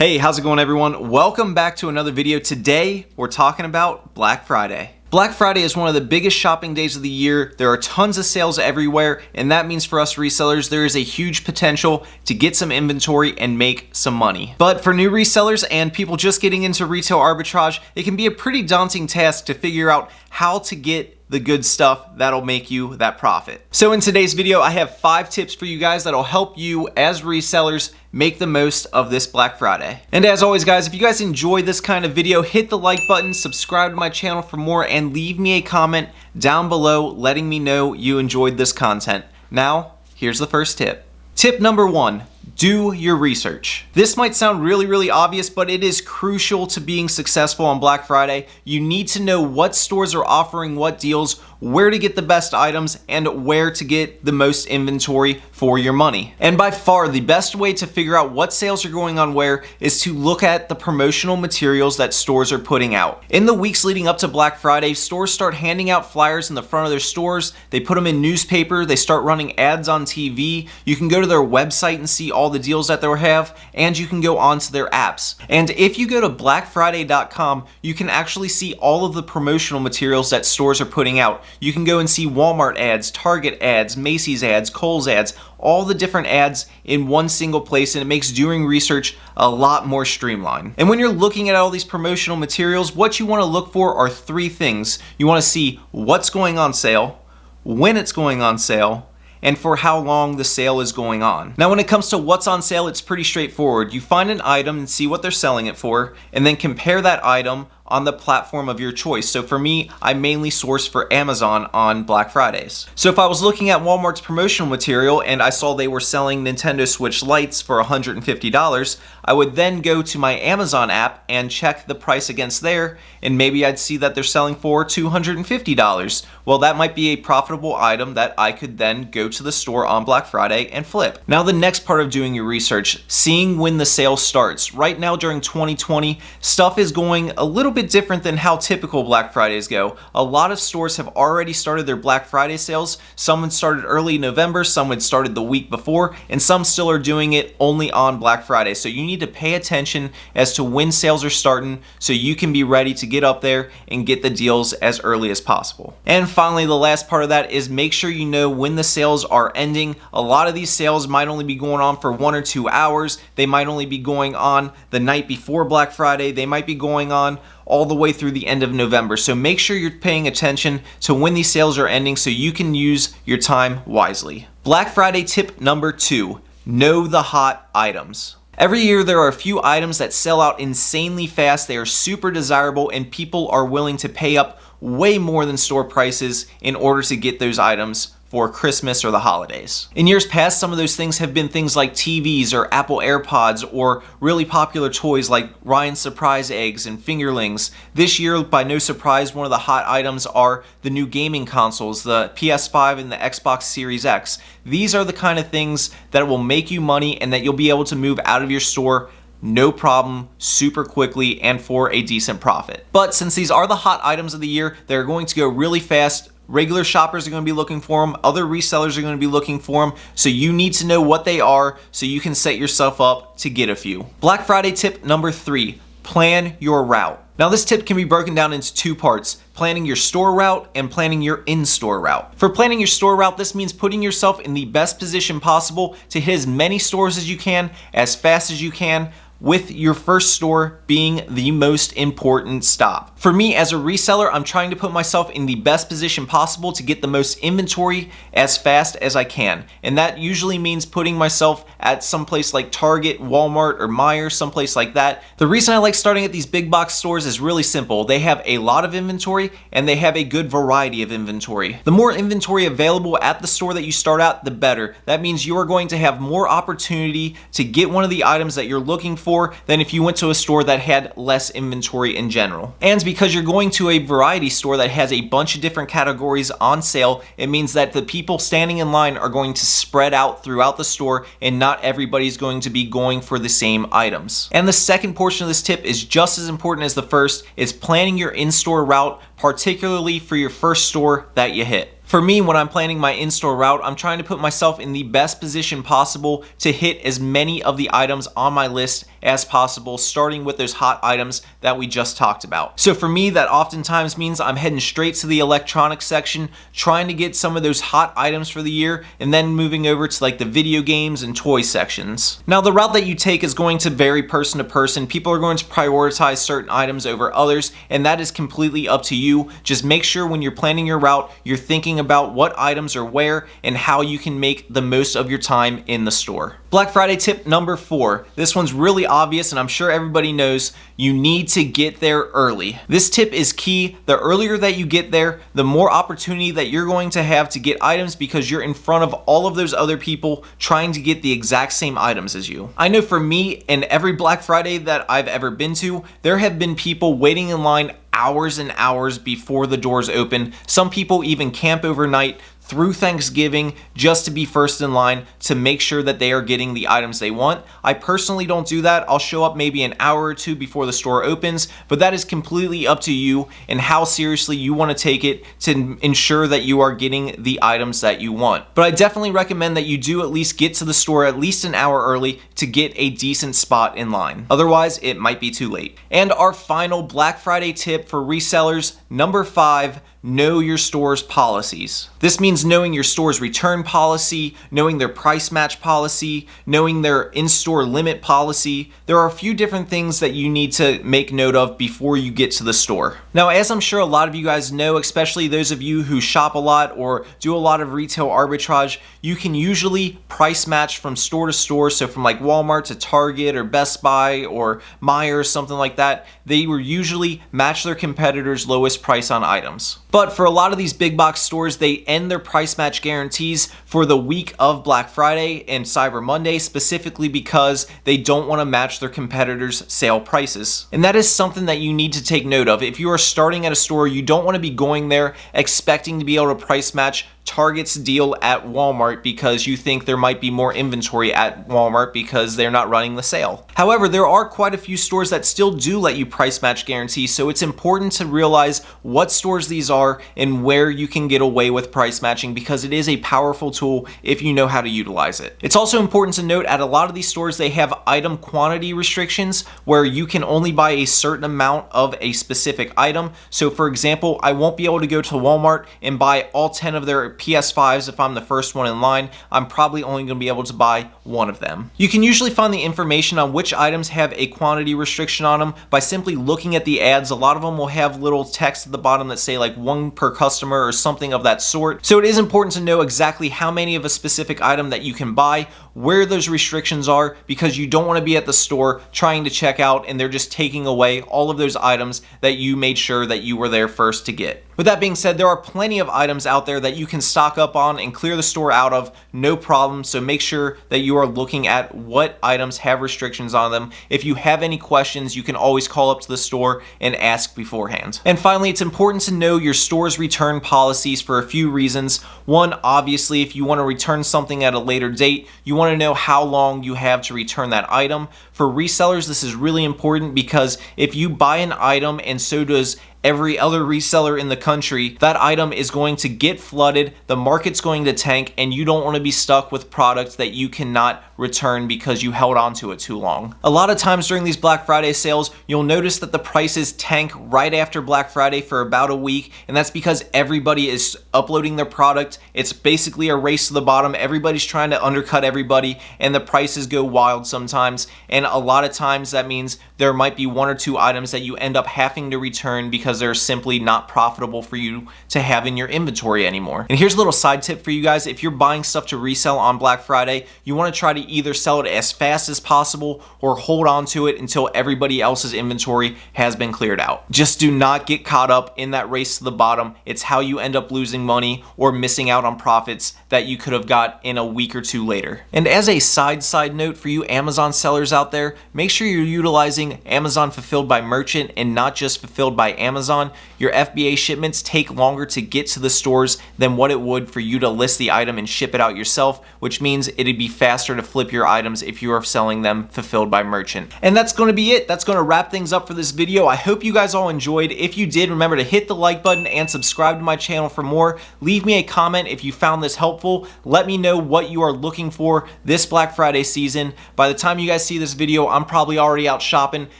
Hey, how's it going everyone? Welcome back to another video. Today, we're talking about Black Friday. Black Friday is one of the biggest shopping days of the year. There are tons of sales everywhere, and that means for us resellers, there is a huge potential to get some inventory and make some money. But for new resellers and people just getting into retail arbitrage, it can be a pretty daunting task to figure out how to get the good stuff that'll make you that profit. So in today's video, I have 5 tips for you guys that'll help you as resellers make the most of this Black Friday. And as always guys, if you guys enjoy this kind of video, hit the like button, subscribe to my channel for more, and leave me a comment down below letting me know you enjoyed this content. Now, here's the first tip. Tip number 1. Do your research. This might sound really obvious, but it is crucial to being successful on Black Friday. You need to know what stores are offering what deals, where to get the best items, and where to get the most inventory for your money. And by far, the best way to figure out what sales are going on where is to look at the promotional materials that stores are putting out. In the weeks leading up to Black Friday, stores start handing out flyers in the front of their stores. They put them in newspaper. They start running ads on TV. You can go to their website and see all the deals that they'll have, and you can go onto their apps. And if you go to blackfriday.com, you can actually see all of the promotional materials that stores are putting out. You can go and see Walmart ads, Target ads, Macy's ads, Kohl's ads, all the different ads in one single place, and it makes doing research a lot more streamlined. And when you're looking at all these promotional materials, what you want to look for are 3 things. You want to see what's going on sale, when it's going on sale, and for how long the sale is going on. Now when it comes to what's on sale, it's pretty straightforward. You find an item and see what they're selling it for, and then compare that item on the platform of your choice. So for me, I mainly source for Amazon on Black Fridays. So if I was looking at Walmart's promotional material and I saw they were selling Nintendo Switch Lites for $150, I would then go to my Amazon app and check the price against there, and maybe I'd see that they're selling for $250. Well, that might be a profitable item that I could then go to the store on Black Friday and flip. Now the next part of doing your research, seeing when the sale starts. Right now during 2020, stuff is going a little bit different than how typical Black Fridays go. A lot of stores have already started their Black Friday sales. Some had started early November, some had started the week before, and some still are doing it only on Black Friday. So you need to pay attention as to when sales are starting so you can be ready to get up there and get the deals as early as possible. And finally, the last part of that is make sure you know when the sales are ending. A lot of these sales might only be going on for 1 or 2 hours. They might only be going on the night before Black Friday. They might be going on all the way through the end of November. So make sure you're paying attention to when these sales are ending so you can use your time wisely. Black Friday tip number 2, know the hot items. Every year there are a few items that sell out insanely fast. They are super desirable and people are willing to pay up way more than store prices in order to get those items for Christmas or the holidays. In years past, some of those things have been things like TVs or Apple AirPods or really popular toys like Ryan's Surprise Eggs and Fingerlings. This year, by no surprise, one of the hot items are the new gaming consoles, the PS5 and the Xbox Series X. These are the kind of things that will make you money and that you'll be able to move out of your store no problem, super quickly, and for a decent profit. But since these are the hot items of the year, they're going to go really fast. Regular shoppers are going to be looking for them. Other resellers are going to be looking for them. So you need to know what they are so you can set yourself up to get a few. Black Friday tip number 3, plan your route. Now this tip can be broken down into 2 parts, planning your store route and planning your in-store route. For planning your store route, this means putting yourself in the best position possible to hit as many stores as you can, as fast as you can, with your first store being the most important stop. For me as a reseller, I'm trying to put myself in the best position possible to get the most inventory as fast as I can. And that usually means putting myself at some place like Target, Walmart, or Meijer, someplace like that. The reason I like starting at these big box stores is really simple. They have a lot of inventory and they have a good variety of inventory. The more inventory available at the store that you start at, the better. That means you are going to have more opportunity to get one of the items that you're looking for than if you went to a store that had less inventory in general. And because you're going to a variety store that has a bunch of different categories on sale, it means that the people standing in line are going to spread out throughout the store and not everybody's going to be going for the same items. And the second portion of this tip is just as important as the first. It's planning your in-store route, particularly for your first store that you hit. For me, when I'm planning my in-store route, I'm trying to put myself in the best position possible to hit as many of the items on my list as possible, starting with those hot items that we just talked about. So for me, that oftentimes means I'm heading straight to the electronics section, trying to get some of those hot items for the year, and then moving over to like the video games and toy sections. Now, the route that you take is going to vary person to person. People are going to prioritize certain items over others, and that is completely up to you. Just make sure when you're planning your route, you're thinking about what items are where and how you can make the most of your time in the store. Black Friday tip number 4. This one's really obvious, and I'm sure everybody knows you need to get there early. This tip is key. The earlier that you get there, the more opportunity that you're going to have to get items because you're in front of all of those other people trying to get the exact same items as you. I know for me, in every Black Friday that I've ever been to, there have been people waiting in line hours and hours before the doors open. Some people even camp overnight through Thanksgiving just to be first in line to make sure that they are getting the items they want. I personally don't do that. I'll show up maybe an hour or two before the store opens, but that is completely up to you and how seriously you want to take it to ensure that you are getting the items that you want. But I definitely recommend that you do at least get to the store at least an hour early to get a decent spot in line. Otherwise, it might be too late. And our final Black Friday tip for resellers, number 5, know your store's policies. This means knowing your store's return policy, knowing their price match policy, knowing their in-store limit policy. There are a few different things that you need to make note of before you get to the store. Now, as I'm sure a lot of you guys know, especially those of you who shop a lot or do a lot of retail arbitrage, you can usually price match from store to store. So from like Walmart to Target or Best Buy or Meijer, something like that, they will usually match their competitors' lowest price on items. But for a lot of these big box stores, they end their price match guarantees for the week of Black Friday and Cyber Monday, specifically because they don't want to match their competitors' sale prices. And that is something that you need to take note of. If you are starting at a store, you don't want to be going there expecting to be able to price match Target's deal at Walmart because you think there might be more inventory at Walmart because they're not running the sale. However, there are quite a few stores that still do let you price match guarantee, so it's important to realize what stores these are and where you can get away with price matching because it is a powerful tool if you know how to utilize it. It's also important to note at a lot of these stores they have item quantity restrictions where you can only buy a certain amount of a specific item. So for example, I won't be able to go to Walmart and buy all 10 of their PS5s if I'm the first one in line. I'm probably only going to be able to buy one of them. You can usually find the information on which items have a quantity restriction on them by simply looking at the ads. A lot of them will have little text at the bottom that say like 1 per customer or something of that sort. So it is important to know exactly how many of a specific item that you can buy, where those restrictions are, because you don't want to be at the store trying to check out and they're just taking away all of those items that you made sure that you were there first to get. With that being said, there are plenty of items out there that you can stock up on and clear the store out of, no problem. So make sure that you are looking at what items have restrictions on them. If you have any questions, you can always call up to the store and ask beforehand. And finally, it's important to know your store's return policies for a few reasons. One, obviously, if you want to return something at a later date, you want to know how long you have to return that item. For resellers, this is really important because if you buy an item and so does every other reseller in the country, that item is going to get flooded, the market's going to tank, and you don't want to be stuck with products that you cannot return because you held on to it too long. A lot of times during these Black Friday sales, you'll notice that the prices tank right after Black Friday for about a week, and that's because everybody is uploading their product. It's basically a race to the bottom. Everybody's trying to undercut everybody, and the prices go wild sometimes, and a lot of times that means there might be 1 or 2 items that you end up having to return because they're simply not profitable for you to have in your inventory anymore. And here's a little side tip for you guys. If you're buying stuff to resell on Black Friday, you want to try to either sell it as fast as possible or hold on to it until everybody else's inventory has been cleared out. Just do not get caught up in that race to the bottom. It's how you end up losing money or missing out on profits that you could have got in a week or 2 later. And as a side note for you Amazon sellers out there, make sure you're utilizing Amazon Fulfilled by Merchant and not just Fulfilled by Amazon. Amazon, your FBA shipments take longer to get to the stores than what it would for you to list the item and ship it out yourself, which means it'd be faster to flip your items if you are selling them fulfilled by merchant. And that's going to be it. That's going to wrap things up for this video. I hope you guys all enjoyed. If you did, remember to hit the like button and subscribe to my channel for more. Leave me a comment if you found this helpful. Let me know what you are looking for this Black Friday season. By the time you guys see this video, I'm probably already out shopping.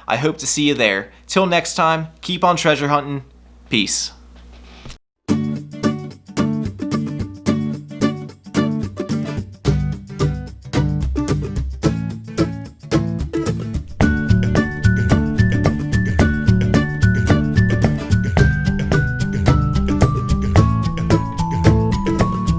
I hope to see you there. Till next time, keep on treasure hunting. Peace.